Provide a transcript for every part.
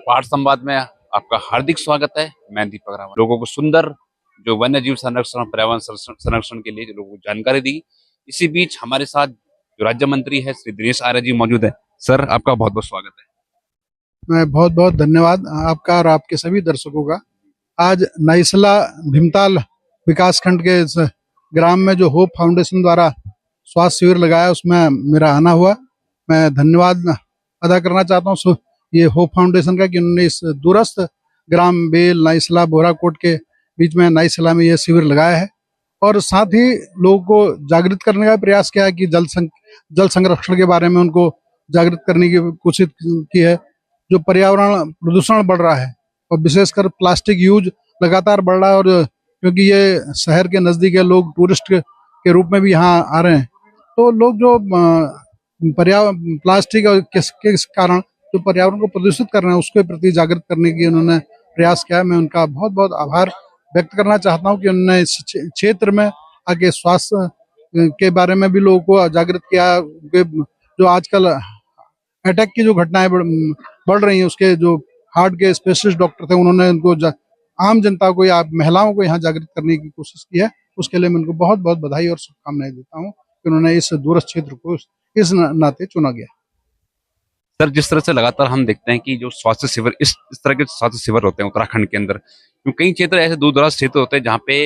पहाड़ संवाद में आपका हार्दिक स्वागत है। मैं दीपक रावत। लोगों को सुंदर जो वन्य जीव संरक्षण, पर्यावरण संरक्षण के लिए जो लोगों को जानकारी दी। इसी बीच हमारे साथ जो राज्य मंत्री है श्री दिनेश आर्य जी मौजूद है। सर, आपका बहुत बहुत स्वागत है। मैं बहुत बहुत धन्यवाद आपका और आपके सभी दर्शकों का। आज नाइसला भीमताल विकासखंड के इस ग्राम में जो होप फाउंडेशन द्वारा स्वास्थ्य शिविर लगाया उसमें मेरा आना हुआ। मैं धन्यवाद अदा करना चाहता हूँ ये होप फाउंडेशन का कि उन्होंने इस दूरस्थ ग्राम बेल नाइसला बोराकोट के बीच में नाइसला में यह शिविर लगाया है और साथ ही लोगों को जागृत करने का प्रयास किया है कि जल संरक्षण के बारे में उनको जागृत करने की कोशिश की है। जो पर्यावरण प्रदूषण बढ़ रहा है और विशेषकर प्लास्टिक यूज लगातार बढ़ रहा है, और क्योंकि ये शहर के नज़दीक है, लोग टूरिस्ट के रूप में भी यहाँ आ रहे हैं, तो लोग जो पर्यावरण प्लास्टिक और किस कारण जो पर्यावरण को प्रदूषित कर रहे हैं उसके प्रति जागृत करने की उन्होंने प्रयास किया। मैं उनका बहुत बहुत आभार व्यक्त करना चाहता हूँ कि उन्होंने इस क्षेत्र में आगे स्वास्थ्य के बारे में भी लोगों को जागृत किया। जो आजकल अटैक की जो घटनाएं बढ़ रही हैं, उसके जो हार्ट के स्पेशलिस्ट डॉक्टर थे उन्होंने उनको आम जनता को या महिलाओं को यहाँ जागृत करने की कोशिश की है। उसके लिए मैं उनको बहुत बहुत बधाई और शुभकामनाएं देता हूँ कि उन्होंने इस दूरस्थ क्षेत्र को इस नाते चुना गया। सर, जिस तरह से लगातार हम देखते हैं कि जो स्वास्थ्य शिविर इस तरह के स्वास्थ्य शिविर होते हैं उत्तराखंड के अंदर, क्योंकि कई क्षेत्र ऐसे दूर दराज क्षेत्र होते हैं जहाँ पे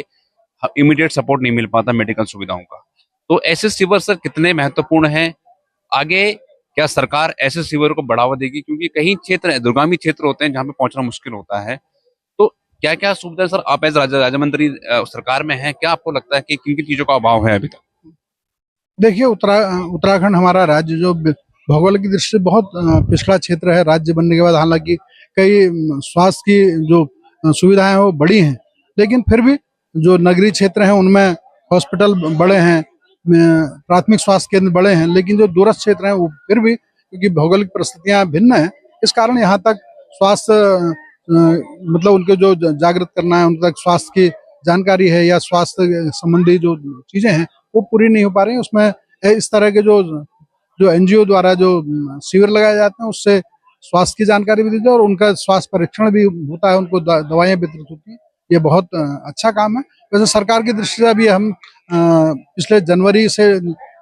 इमीडिएट सपोर्ट नहीं मिल पाता मेडिकल सुविधाओं का, तो ऐसे शिविर सर कितने महत्वपूर्ण हैं? आगे क्या सरकार ऐसे शिविरों को बढ़ावा देगी? क्योंकि कई क्षेत्र दुर्गामी क्षेत्र होते हैं जहाँ पे पहुंचना मुश्किल होता है, तो क्या क्या सुविधा सर आप एज राज्य मंत्री सरकार में हैं, क्या आपको लगता है कि किन किन चीजों का अभाव है अभी तक? देखिए, उत्तराखंड हमारा राज्य जो भौगोलिक की दृष्टि से बहुत पिछड़ा क्षेत्र है। राज्य बनने के बाद हालांकि कई स्वास्थ्य की जो सुविधाएं वो बड़ी हैं, लेकिन फिर भी जो नगरीय क्षेत्र हैं उनमें हॉस्पिटल बड़े हैं, प्राथमिक स्वास्थ्य केंद्र बड़े हैं, लेकिन जो दूरस्थ क्षेत्र हैं वो फिर भी क्योंकि भौगोलिक परिस्थितियां भिन्न हैं, इस कारण यहाँ तक स्वास्थ्य मतलब उनके जो जागृत करना है, उन तक स्वास्थ्य की जानकारी है या स्वास्थ्य संबंधी जो चीजें हैं वो पूरी नहीं हो पा रही हैं। उसमें इस तरह के जो एनजीओ द्वारा जो शिविर लगाए जाते हैं उससे स्वास्थ्य की जानकारी भी दी जाए और उनका स्वास्थ्य परीक्षण भी होता है, उनको दवाइयाँ वितरित होती हैं। ये बहुत अच्छा काम है। वैसे सरकार की दृष्टि से अभी हम पिछले जनवरी से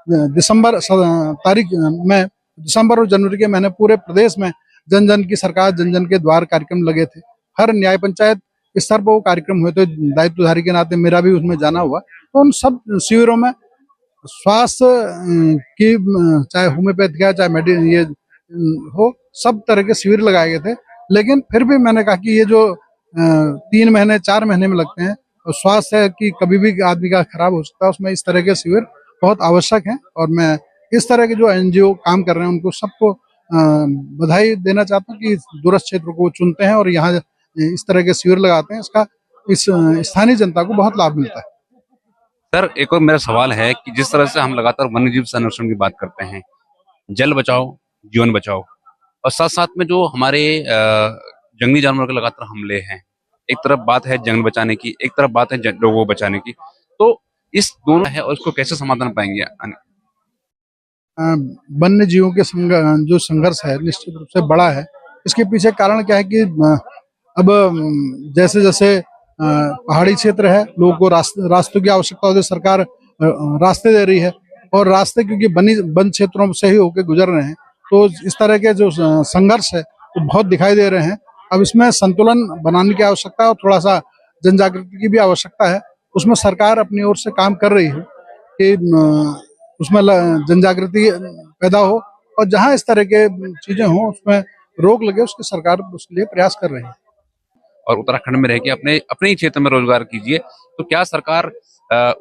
दिसंबर तारीख में दिसंबर और जनवरी के महीने पूरे प्रदेश में जन जन की सरकार जन जन के द्वार कार्यक्रम लगे थे। हर न्याय पंचायत स्तर पर वो कार्यक्रम हुए, तो दायित्वधारी के नाते मेरा भी उसमें जाना हुआ। तो उन सब शिविरों में स्वास्थ्य की चाहे होम्योपैथी का चाहे ये हो, सब तरह के शिविर लगाए गए थे। लेकिन फिर भी मैंने कहा कि ये जो 3 महीने 4 महीने में लगते हैं और स्वास्थ्य है कि कभी भी आदमी का खराब हो सकता है, उसमें इस तरह के शिविर बहुत आवश्यक हैं। और मैं इस तरह के जो एनजीओ काम कर रहे हैं उनको सबको बधाई देना चाहता हूँ कि दूरस्थ क्षेत्रों को चुनते हैं और यहाँ इस तरह के शिविर लगाते हैं। इसका इस स्थानीय जनता को बहुत लाभ मिलता है। सर, एक और मेरा सवाल है कि जिस तरह से हम लगातार वन्य जीव संरक्षण की बात करते हैं, जल बचाओ जीवन बचाओ, और साथ साथ में जो हमारे जंगली जानवरों के लगातार हमले हैं, एक तरफ बात है जंगल बचाने की, एक तरफ बात है लोगों को बचाने की, तो इस दोनों है और इसको कैसे समाधान पाएंगे? वन्य जीवों के जो संघर्ष है निश्चित रूप से बड़ा है। इसके पीछे कारण क्या है कि अब जैसे जैसे पहाड़ी क्षेत्र है, लोगों को रास्तों की आवश्यकता होती है, सरकार रास्ते दे रही है और रास्ते क्योंकि वन क्षेत्रों से ही होकर गुजर रहे हैं, तो इस तरह के जो संघर्ष है वो बहुत दिखाई दे रहे हैं। अब इसमें संतुलन बनाने की आवश्यकता है और थोड़ा सा जन जागृति की भी आवश्यकता है। उसमें सरकार अपनी ओर से काम कर रही है कि उसमें जन जागृति पैदा हो और जहाँ इस तरह के चीजें हों उसमें रोक लगे, उसकी सरकार उसके लिए प्रयास कर रही है। और उत्तराखंड में रह के अपने ही क्षेत्र में रोजगार कीजिए, तो क्या सरकार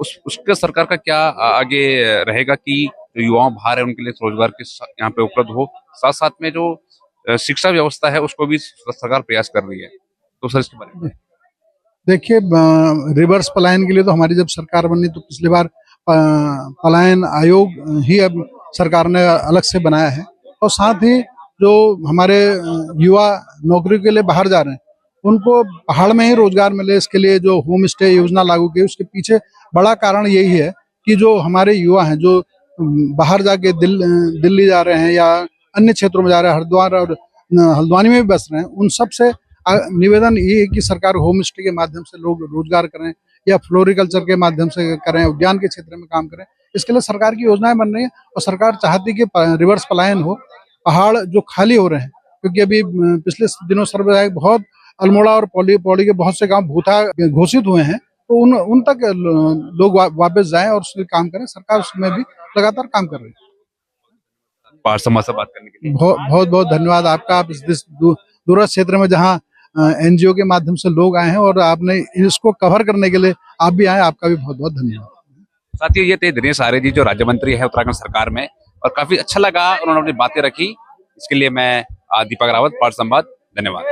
उसके सरकार का क्या आगे रहेगा कि जो युवाओं बाहर है उनके लिए रोजगार के यहाँ पे उपलब्ध हो, साथ साथ में जो शिक्षा व्यवस्था है उसको भी सरकार प्रयास कर रही है, तो सर इसके बारे में देखिए, रिवर्स पलायन के लिए तो हमारी जब सरकार बनी तो पिछली बार पलायन आयोग ही अब सरकार ने अलग से बनाया है और साथ ही जो हमारे युवा नौकरी के लिए बाहर जा रहे हैं उनको पहाड़ में ही रोजगार मिले, इसके लिए जो होम स्टे योजना लागू की उसके पीछे बड़ा कारण यही है कि जो हमारे युवा हैं जो बाहर जाके दिल्ली जा रहे हैं या अन्य क्षेत्रों में जा रहे हैं, हरिद्वार और हल्द्वानी में भी बस रहे हैं, उन सब से निवेदन ये है कि सरकार होम स्टे के माध्यम से लोग रोजगार करें या फ्लोरिकल्चर के माध्यम से करें, उद्यान के क्षेत्र में काम करें। इसके लिए सरकार की योजनाएं बन रही हैं और सरकार चाहती है कि रिवर्स पलायन हो, पहाड़ जो खाली हो रहे हैं, क्योंकि अभी पिछले दिनों सर्वविधायक बहुत अल्मोड़ा और पौड़ी के बहुत से गांव भूथा घोषित हुए हैं, तो उन तक लोग वापस जाएं और उसके काम करें। सरकार उसमें भी लगातार काम कर रही है। पहाड़ समाज से बात करने के लिए बहुत बहुत धन्यवाद आपका। आप इस दूरस्थ क्षेत्र में जहाँ एनजीओ के माध्यम से लोग आए हैं और आपने इसको कवर करने के लिए आप भी आए, आपका भी बहुत बहुत धन्यवाद। साथियों, ये थे दिनेश आर्य जी, जो राज्य मंत्री है उत्तराखंड सरकार में, और काफी अच्छा लगा उन्होंने अपनी बातें रखी। इसके लिए मैं दीपक रावत, पहाड़ संवाद, धन्यवाद।